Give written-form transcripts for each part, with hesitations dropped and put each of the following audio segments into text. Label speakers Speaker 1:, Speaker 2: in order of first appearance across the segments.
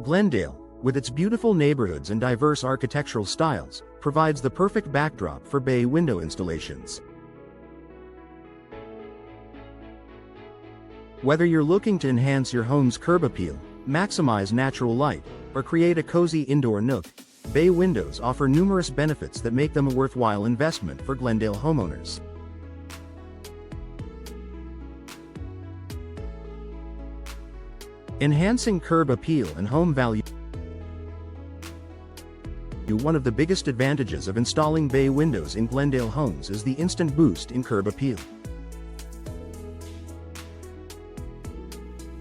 Speaker 1: Glendale, with its beautiful neighborhoods and diverse architectural styles, provides the perfect backdrop for bay window installations. Whether you're looking to enhance your home's curb appeal, maximize natural light, or create a cozy indoor nook, bay windows offer numerous benefits that make them a worthwhile investment for Glendale homeowners. Enhancing curb appeal and home value. One of the biggest advantages of installing bay windows in Glendale homes is the instant boost in curb appeal.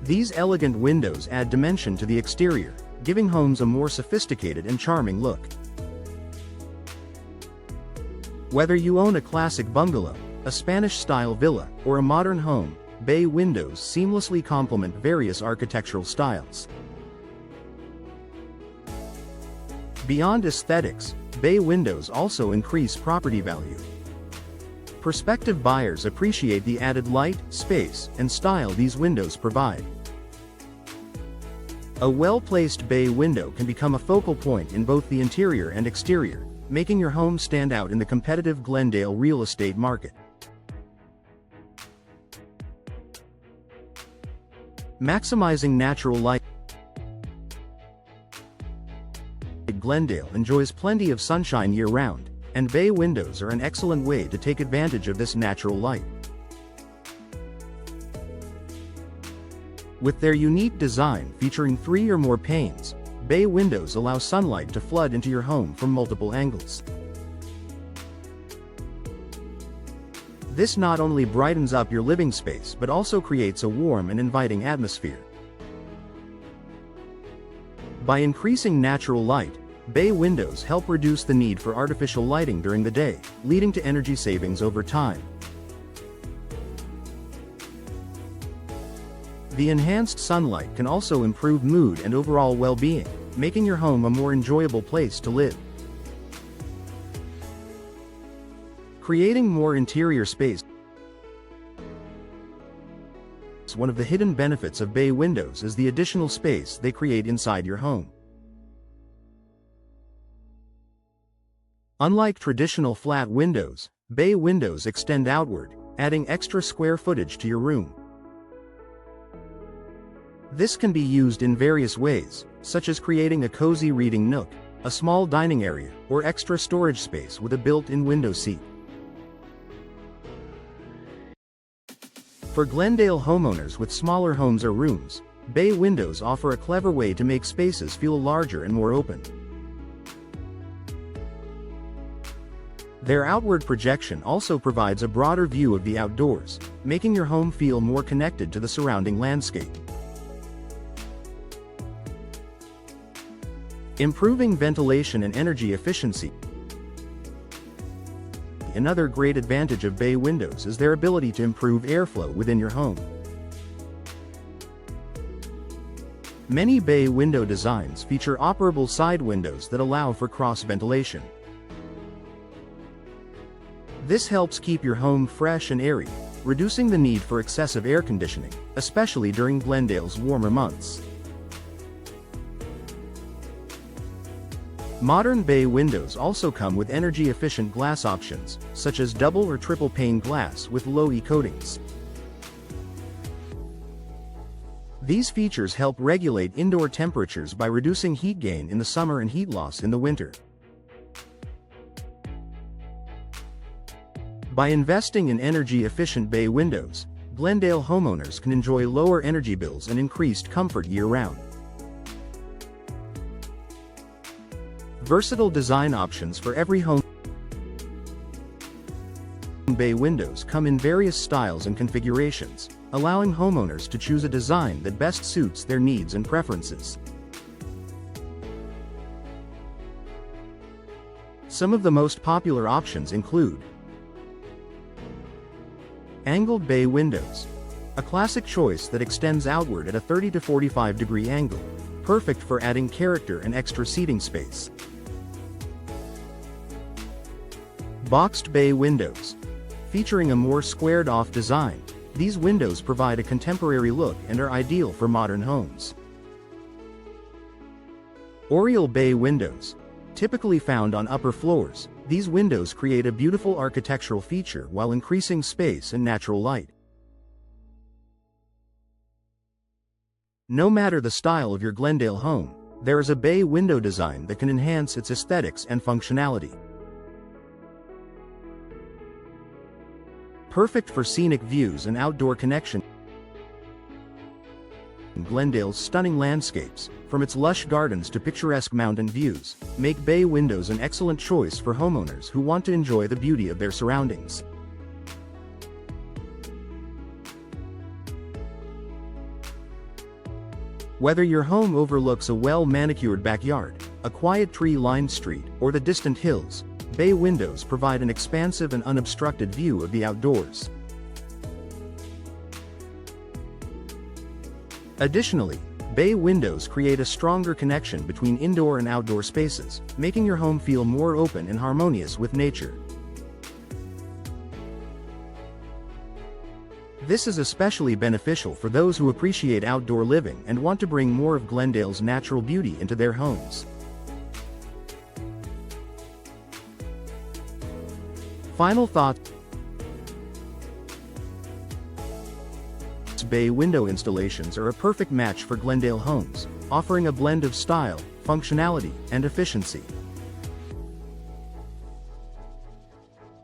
Speaker 1: These elegant windows add dimension to the exterior, giving homes a more sophisticated and charming look. Whether you own a classic bungalow, a Spanish-style villa, or a modern home, bay windows seamlessly complement various architectural styles. Beyond aesthetics, bay windows also increase property value. Prospective buyers appreciate the added light, space, and style these windows provide. A well-placed bay window can become a focal point in both the interior and exterior, making your home stand out in the competitive Glendale real estate market. Maximizing natural light. Glendale enjoys plenty of sunshine year-round, and bay windows are an excellent way to take advantage of this natural light. With their unique design featuring 3 or more panes, bay windows allow sunlight to flood into your home from multiple angles. This not only brightens up your living space but also creates a warm and inviting atmosphere. By increasing natural light, bay windows help reduce the need for artificial lighting during the day, leading to energy savings over time. The enhanced sunlight can also improve mood and overall well-being, making your home a more enjoyable place to live. Creating more interior space. One of the hidden benefits of bay windows is the additional space they create inside your home. Unlike traditional flat windows, bay windows extend outward, adding extra square footage to your room. This can be used in various ways, such as creating a cozy reading nook, a small dining area, or extra storage space with a built-in window seat. For Glendale homeowners with smaller homes or rooms, bay windows offer a clever way to make spaces feel larger and more open. Their outward projection also provides a broader view of the outdoors, making your home feel more connected to the surrounding landscape. Improving ventilation and energy efficiency. Another great advantage of bay windows is their ability to improve airflow within your home. Many bay window designs feature operable side windows that allow for cross-ventilation. This helps keep your home fresh and airy, reducing the need for excessive air conditioning, especially during Glendale's warmer months. Modern bay windows also come with energy-efficient glass options, such as double or triple pane glass with low-E coatings. These features help regulate indoor temperatures by reducing heat gain in the summer and heat loss in the winter. By investing in energy-efficient bay windows, Glendale homeowners can enjoy lower energy bills and increased comfort year-round. Versatile design options for every home. Bay windows come in various styles and configurations, allowing homeowners to choose a design that best suits their needs and preferences. Some of the most popular options include angled bay windows, a classic choice that extends outward at a 30 to 45 degree angle, perfect for adding character and extra seating space. Boxed bay windows, featuring a more squared-off design, these windows provide a contemporary look and are ideal for modern homes. Oriel bay windows. Typically found on upper floors, these windows create a beautiful architectural feature while increasing space and natural light. No matter the style of your Glendale home, there is a bay window design that can enhance its aesthetics and functionality. Perfect for scenic views and outdoor connection. Glendale's stunning landscapes, from its lush gardens to picturesque mountain views, make bay windows an excellent choice for homeowners who want to enjoy the beauty of their surroundings. Whether your home overlooks a well-manicured backyard, a quiet tree-lined street, or the distant hills, bay windows provide an expansive and unobstructed view of the outdoors. Additionally, bay windows create a stronger connection between indoor and outdoor spaces, making your home feel more open and harmonious with nature. This is especially beneficial for those who appreciate outdoor living and want to bring more of Glendale's natural beauty into their homes. Final thoughts. Bay window installations are a perfect match for Glendale homes, offering a blend of style, functionality, and efficiency.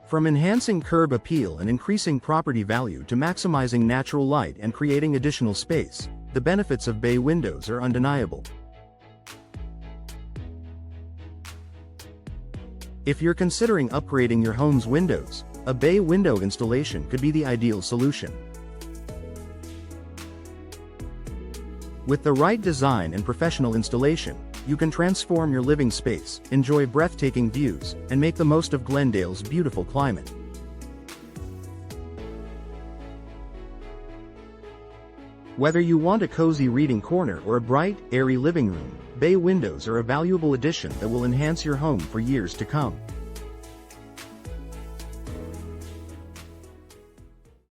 Speaker 1: From enhancing curb appeal and increasing property value to maximizing natural light and creating additional space, the benefits of bay windows are undeniable. If you're considering upgrading your home's windows, a bay window installation could be the ideal solution. With the right design and professional installation, you can transform your living space, enjoy breathtaking views, and make the most of Glendale's beautiful climate. Whether you want a cozy reading corner or a bright, airy living room, bay windows are a valuable addition that will enhance your home for years to come.